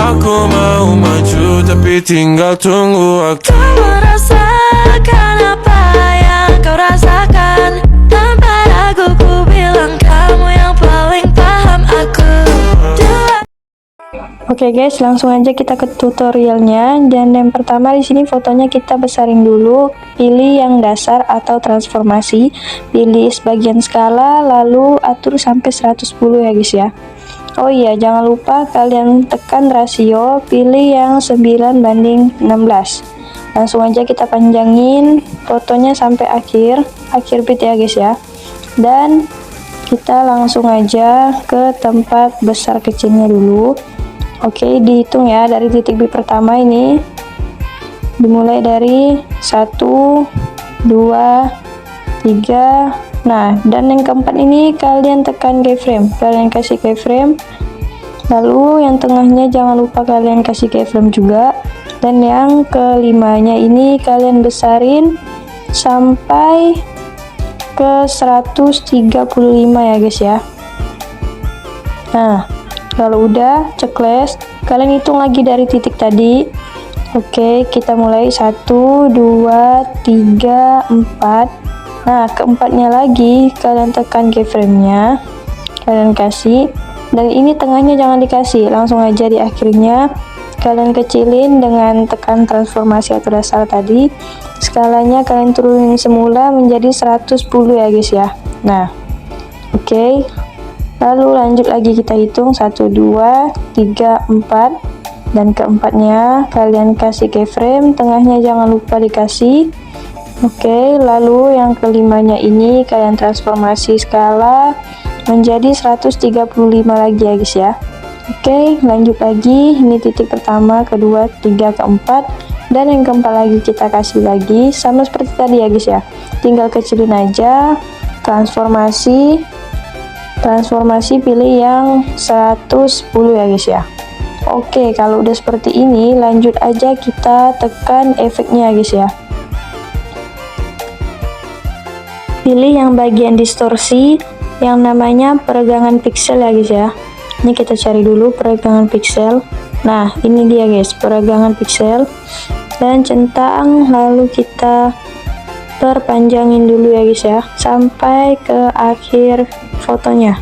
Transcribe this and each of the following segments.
Aku mau maju tapi tinggal tunggu waktu. Kau merasakan apa yang kau rasakan. Tanpa ragu ku bilang kamu yang paling paham aku. Oke guys, langsung aja kita ke tutorialnya. Dan yang pertama di sini fotonya kita besarin dulu. Pilih yang dasar atau transformasi. Pilih sebagian skala, lalu atur sampai 110 ya guys ya. Oh iya, jangan lupa kalian tekan rasio. Pilih yang 9:16. Langsung aja kita panjangin fotonya sampai akhir bit ya guys ya. Dan kita langsung aja ke tempat besar kecilnya dulu. Oke, dihitung ya dari titik B pertama ini. Dimulai dari 1, 2, 3. Nah, dan yang keempat ini kalian tekan keyframe. Kalian kasih keyframe. Lalu yang tengahnya jangan lupa kalian kasih keyframe juga. Dan yang kelimanya ini kalian besarin sampai ke 135 ya guys ya. Nah, kalau udah checklist, kalian hitung lagi dari titik tadi. Oke, kita mulai 1, 2, 3, 4. Nah, keempatnya lagi kalian tekan keyframe-nya, kalian kasih. Dan ini tengahnya jangan dikasih, langsung aja di akhirnya kalian kecilin dengan tekan transformasi atau dasar tadi. Skalanya kalian turunin semula menjadi 110 ya guys ya. Nah, oke. Lalu lanjut lagi kita hitung 1, 2, 3, 4. Dan keempatnya kalian kasih keyframe, tengahnya jangan lupa dikasih. Oke, lalu yang kelimanya ini kalian transformasi skala menjadi 135 lagi ya guys ya. Oke, lanjut lagi. Ini titik pertama, kedua, ketiga, keempat. Dan yang keempat lagi kita kasih lagi sama seperti tadi ya guys ya. Tinggal kecilin aja, transformasi pilih yang 110 ya guys ya. Oke, kalau udah seperti ini lanjut aja kita tekan efeknya ya guys ya. Pilih yang bagian distorsi yang namanya peregangan pixel ya guys ya. Ini kita cari dulu peregangan pixel. Nah, ini dia guys, peregangan pixel. Dan centang, lalu kita perpanjangin dulu ya guys ya sampai ke akhir fotonya.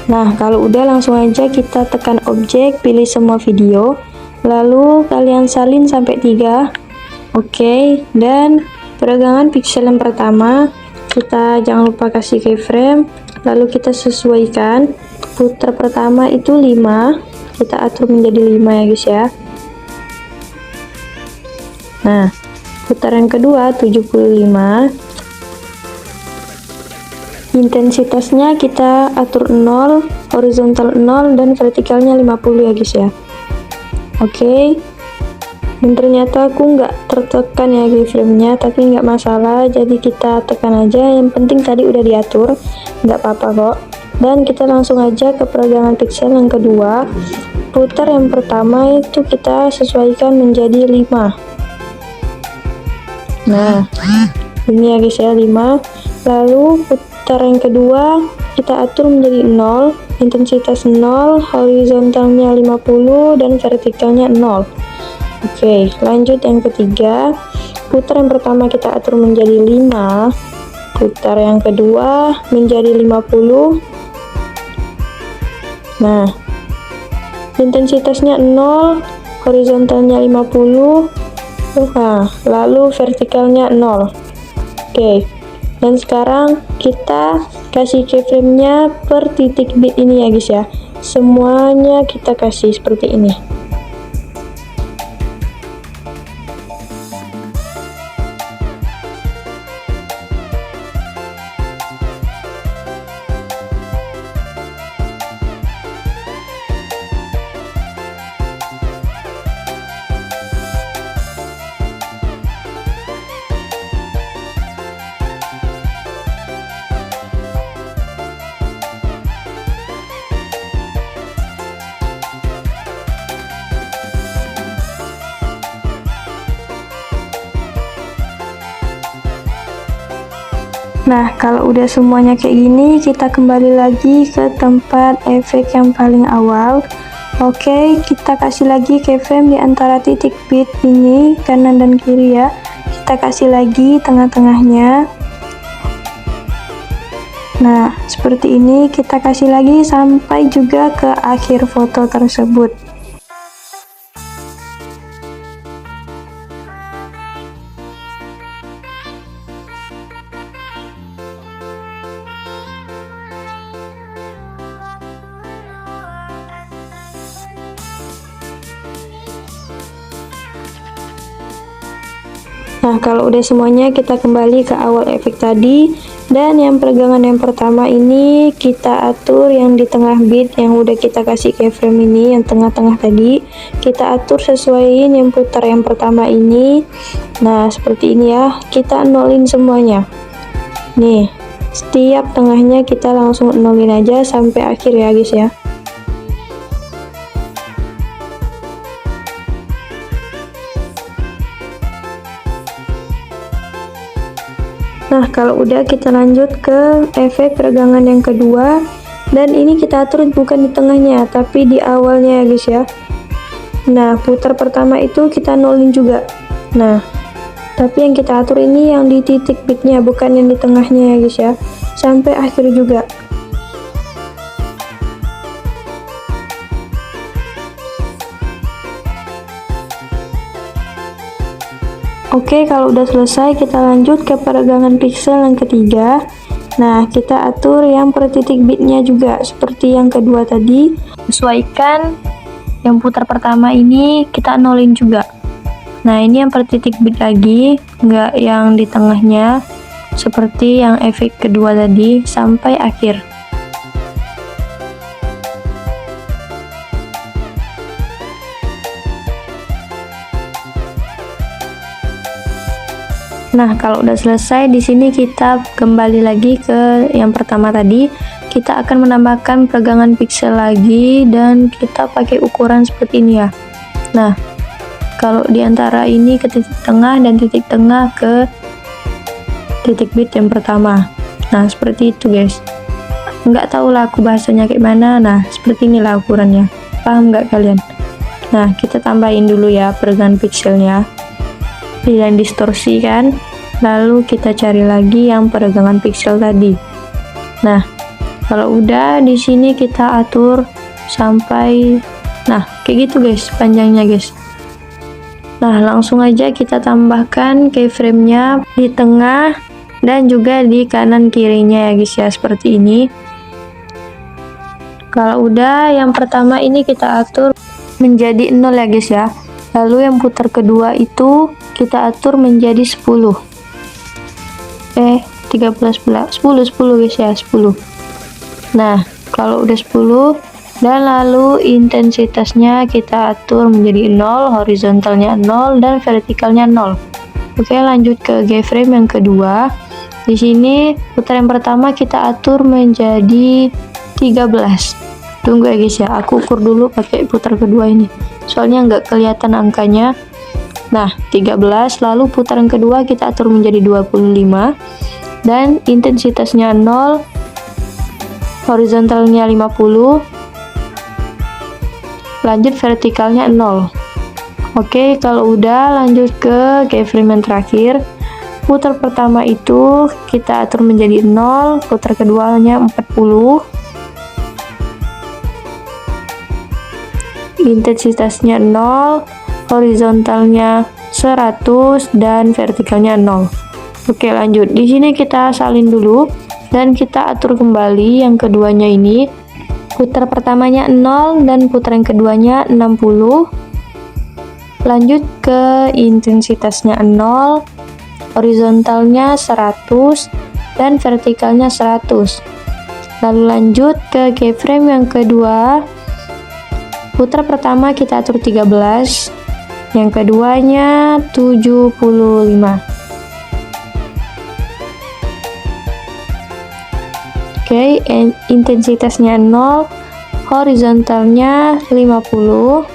Nah, kalau udah langsung aja kita tekan objek, pilih semua video, lalu kalian salin sampai 3. Oke, dan peregangan pixel yang pertama kita jangan lupa kasih keyframe, lalu kita sesuaikan. Putar pertama itu 5, kita atur menjadi 5 ya guys ya. Nah, putaran kedua 75. Intensitasnya kita atur 0, horizontal 0, dan vertikalnya 50 ya guys ya. Oke. Dan ternyata aku nggak tertekan ya keyframe-nya, tapi nggak masalah, jadi kita tekan aja. Yang penting tadi udah diatur, nggak apa-apa kok. Dan kita langsung aja ke peregangan pixel yang kedua. Putar yang pertama itu kita sesuaikan menjadi 5. Nah, ini ya guys ya, 5. Lalu putar yang kedua kita atur menjadi 0, intensitas 0, horizontalnya 50, dan vertikalnya 0. Oke, lanjut yang ketiga. Putar yang pertama kita atur menjadi 5, putar yang kedua menjadi 50. Nah, intensitasnya 0, horizontalnya 50, lalu vertikalnya 0. Oke, dan sekarang kita kasih keyframe-nya per titik bit ini ya guys ya. Semuanya kita kasih seperti ini. Nah, kalau udah semuanya kayak gini, kita kembali lagi ke tempat efek yang paling awal. Oke, kita kasih lagi keyframe di antara titik bit ini, kanan dan kiri ya. Kita kasih lagi tengah-tengahnya. Nah, seperti ini kita kasih lagi sampai juga ke akhir foto tersebut. Nah, kalau udah semuanya, kita kembali ke awal efek tadi, dan yang peregangan yang pertama ini kita atur yang di tengah bit yang udah kita kasih keyframe ini, yang tengah-tengah tadi kita atur sesuaiin yang putar yang pertama ini. Nah, seperti ini ya, kita nolin semuanya nih, setiap tengahnya kita langsung nolin aja sampai akhir ya guys ya. Nah, kalau udah, kita lanjut ke efek peregangan yang kedua, dan ini kita atur bukan di tengahnya tapi di awalnya ya guys ya. Nah, putar pertama itu kita nolin juga. Nah, tapi yang kita atur ini yang di titik bitnya, bukan yang di tengahnya ya guys ya, sampai akhir juga. Oke, kalau udah selesai, kita lanjut ke peregangan pixel yang ketiga. Nah, kita atur yang per titik bitnya juga seperti yang kedua tadi. Sesuaikan yang putar pertama ini kita nolin juga. Nah, ini yang per titik bit lagi, nggak yang di tengahnya seperti yang efek kedua tadi, sampai akhir. Nah, kalau udah selesai, di sini kita kembali lagi ke yang pertama tadi. Kita akan menambahkan peregangan pixel lagi, dan kita pakai ukuran seperti ini ya. Nah, kalau di antara ini ke titik tengah dan titik tengah ke titik bit yang pertama. Nah, seperti itu guys. Nggak tahu lah aku bahasanya kayak mana. Nah, seperti inilah ukurannya. Paham nggak kalian? Nah, kita tambahin dulu ya peregangan pixelnya. Pilihan distorsi kan, lalu kita cari lagi yang peregangan pixel tadi. Nah, kalau udah, di sini kita atur sampai, nah kayak gitu guys panjangnya guys. Nah, langsung aja kita tambahkan keyframe-nya di tengah dan juga di kanan kirinya ya guys ya, seperti ini. Kalau udah, yang pertama ini kita atur menjadi 0 ya guys ya. Lalu yang putar kedua itu kita atur menjadi 10. 13 pula. 10 guys ya, 10. Nah, kalau udah 10, dan lalu intensitasnya kita atur menjadi 0, horizontalnya 0 dan vertikalnya 0. Oke, lanjut ke keyframe yang kedua. Di sini putar yang pertama kita atur menjadi 13. Tunggu ya guys ya, aku ukur dulu pakai putar kedua ini, soalnya nggak kelihatan angkanya. Nah, 13, lalu putaran kedua kita atur menjadi 25, dan intensitasnya 0, horizontalnya 50, lanjut vertikalnya 0. Oke, kalau udah, lanjut ke keyframe yang terakhir. Putar pertama itu kita atur menjadi 0, putar keduanya 40, intensitasnya 0, horizontalnya 100 dan vertikalnya 0. Oke, lanjut. Di sini kita salin dulu dan kita atur kembali yang keduanya ini. Putar pertamanya 0 dan putar yang keduanya 60. Lanjut ke intensitasnya 0, horizontalnya 100 dan vertikalnya 100. Lalu lanjut ke keyframe yang kedua. Putar pertama kita atur 13, yang keduanya 75. Oke, intensitasnya 0, horizontalnya 50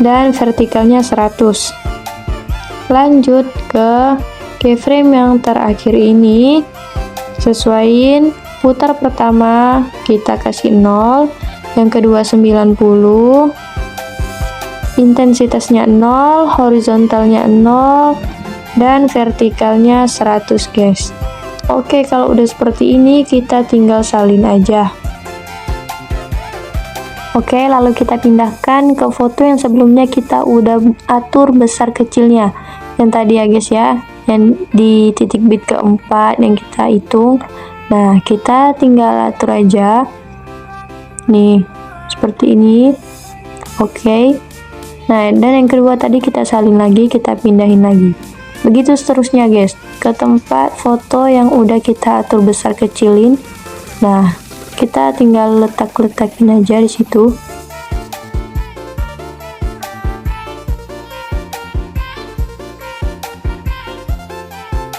dan vertikalnya 100. Lanjut ke keyframe yang terakhir ini sesuaiin. Putar pertama kita kasih 0, yang kedua 90, intensitasnya 0, horizontalnya 0, dan vertikalnya 100 guys. Oke, kalau udah seperti ini kita tinggal salin aja. Oke, lalu kita pindahkan ke foto yang sebelumnya kita udah atur besar kecilnya yang tadi ya guys ya, yang di titik bit keempat yang kita hitung. Nah, kita tinggal atur aja nih seperti ini. Oke, nah dan yang kedua tadi kita salin lagi, kita pindahin lagi. Begitu seterusnya guys, ke tempat foto yang udah kita atur besar kecilin. Nah, kita tinggal letak-letakin aja di situ.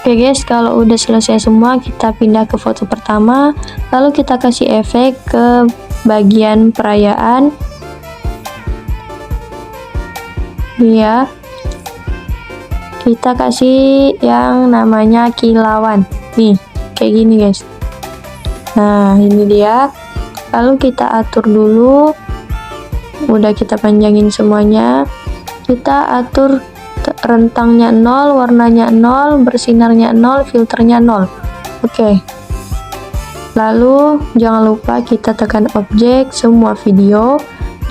Oke guys, kalau udah selesai semua, kita pindah ke foto pertama, lalu kita kasih efek ke bagian perayaan. Ya, kita kasih yang namanya kilauan nih, kayak gini guys. Nah, ini dia. Lalu kita atur dulu, udah kita panjangin semuanya, kita atur rentangnya 0, warnanya 0, bersinarnya 0, filternya 0. Oke. Lalu jangan lupa kita tekan objek semua video,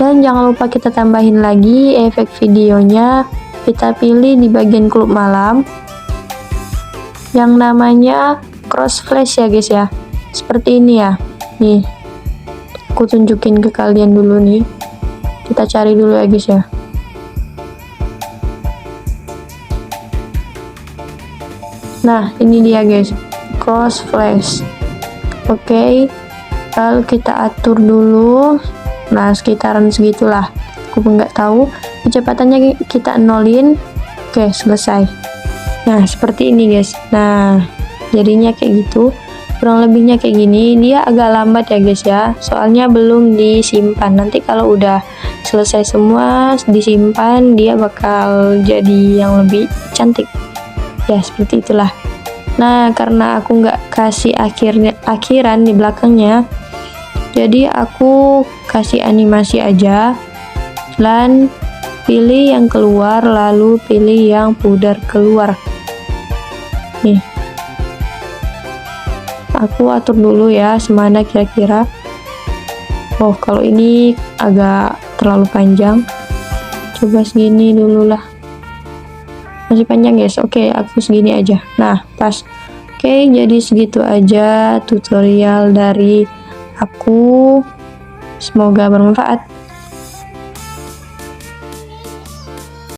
dan jangan lupa kita tambahin lagi efek videonya. Kita pilih di bagian klub malam yang namanya cross flash ya guys ya, seperti ini ya. Nih aku tunjukin ke kalian dulu nih, kita cari dulu ya guys ya. Nah ini dia guys, cross flash. Oke, lalu kita atur dulu, nah sekitaran segitulah, aku nggak tahu. Kecepatannya kita nolin. Oke, selesai. Nah seperti ini guys. Nah jadinya kayak gitu, kurang lebihnya kayak gini. Dia agak lambat ya guys ya, soalnya belum disimpan. Nanti kalau udah selesai semua disimpan, dia bakal jadi yang lebih cantik ya, seperti itulah. Nah karena aku nggak kasih akhiran di belakangnya, jadi aku kasih animasi aja, dan pilih yang keluar, lalu pilih yang pudar keluar. Nih aku atur dulu ya semana kira-kira. Oh kalau ini agak terlalu panjang, coba segini dulu lah, masih panjang guys. Oke, aku segini aja. Nah pas. Oke, jadi segitu aja tutorial dari aku, semoga bermanfaat.